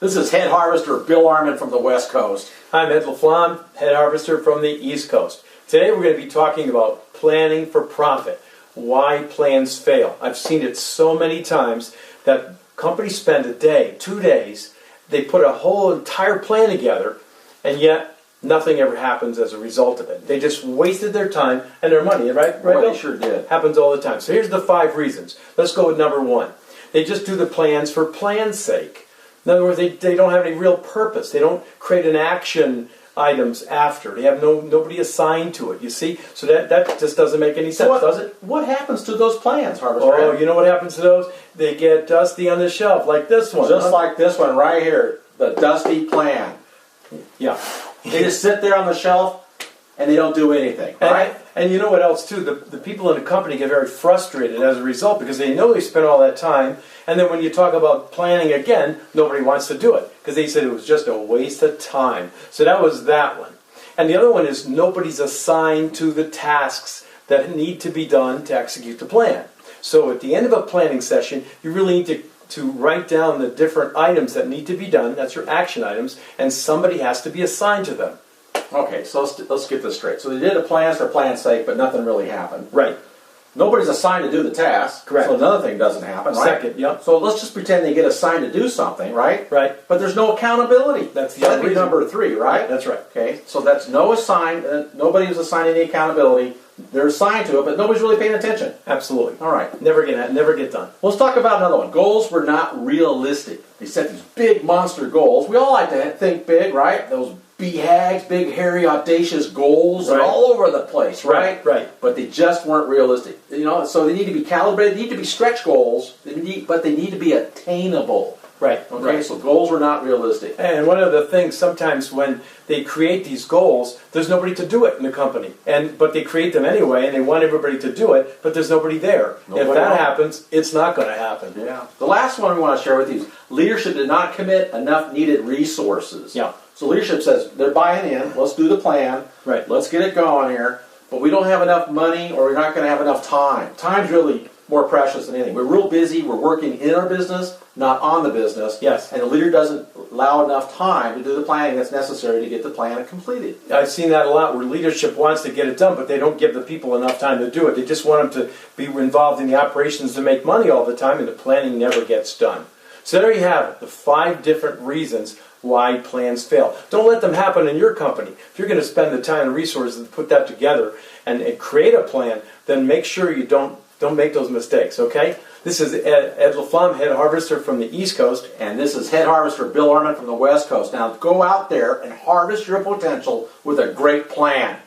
This is Head Harvester Bill Arman from the West Coast. I'm Ed LaFlamme, Head Harvester from the East Coast. Today we're going to be talking about planning for profit, why plans fail. I've seen it so many times that companies spend a day, 2 days, they put a whole entire plan together, and yet nothing ever happens as a result of it. They just wasted their time and their money, right? Well, Bill? they sure did. Happens all the time. So here's the 5 reasons. Let's go with number 1. They just do the plans for plan's sake. In other words, they don't have any real purpose. They don't create an action items after. They have nobody assigned to it, you see? So that just doesn't make any sense, does it? What happens to those plans, Harvester? Oh, you know what happens to those? They get dusty on the shelf, like this one. Just like this one right here, the dusty plan. Yeah. They just sit there on the shelf and they don't do anything, right? And you know what else, too? The people in the company get very frustrated as a result because they know they spent all that time, and then when you talk about planning again, nobody wants to do it because they said it was just a waste of time. So that was that one. And the other one is nobody's assigned to the tasks that need to be done to execute the plan. So at the end of a planning session, you really need to write down the different items that need to be done. That's your action items, and somebody has to be assigned to them. Okay, so let's get this straight. So they did the plans for plan's sake, but nothing really happened. Right. Nobody's assigned to do the task. Correct. So another thing doesn't happen, right? Second, yep. So let's just pretend they get assigned to do something, right? Right. But there's no accountability. That's the That'd other be reason. number 3, right? That's right. Okay, so that's nobody was assigned any accountability. They're assigned to it, but nobody's really paying attention. Absolutely. All right. Never get done. Let's talk about another one. Goals were not realistic. They set these big monster goals. We all like to think big, right? Those BHAGs, big, hairy, audacious goals are all over the place, right? Right. But they just weren't realistic. You know, so they need to be calibrated. They need to be stretch goals, but they need to be attainable. Right. Okay, Right. so goals were not realistic. And one of the things sometimes when they create these goals, there's nobody to do it in the company. But they create them anyway, and they want everybody to do it, but there's nobody there. If that happens, it's not going to happen. Yeah. The last one we want to share with you is leadership did not commit enough needed resources. Yeah. So leadership says they're buying in. Let's do the plan. Right. Let's get it going here. But we don't have enough money, or we're not going to have enough time. Time's really more precious than anything. We're real busy. We're working in our business, not on the business. Yes. And the leader doesn't allow enough time to do the planning that's necessary to get the plan completed. I've seen that a lot where leadership wants to get it done, but they don't give the people enough time to do it. They just want them to be involved in the operations to make money all the time, and the planning never gets done. So there you have it, the 5 different reasons why plans fail. Don't let them happen in your company. If you're going to spend the time and resources to put that together and create a plan, then make sure you don't make those mistakes, okay? This is Ed LaFlamme, Head Harvester from the East Coast. And this is Head Harvester Bill Arman from the West Coast. Now go out there and harvest your potential with a great plan.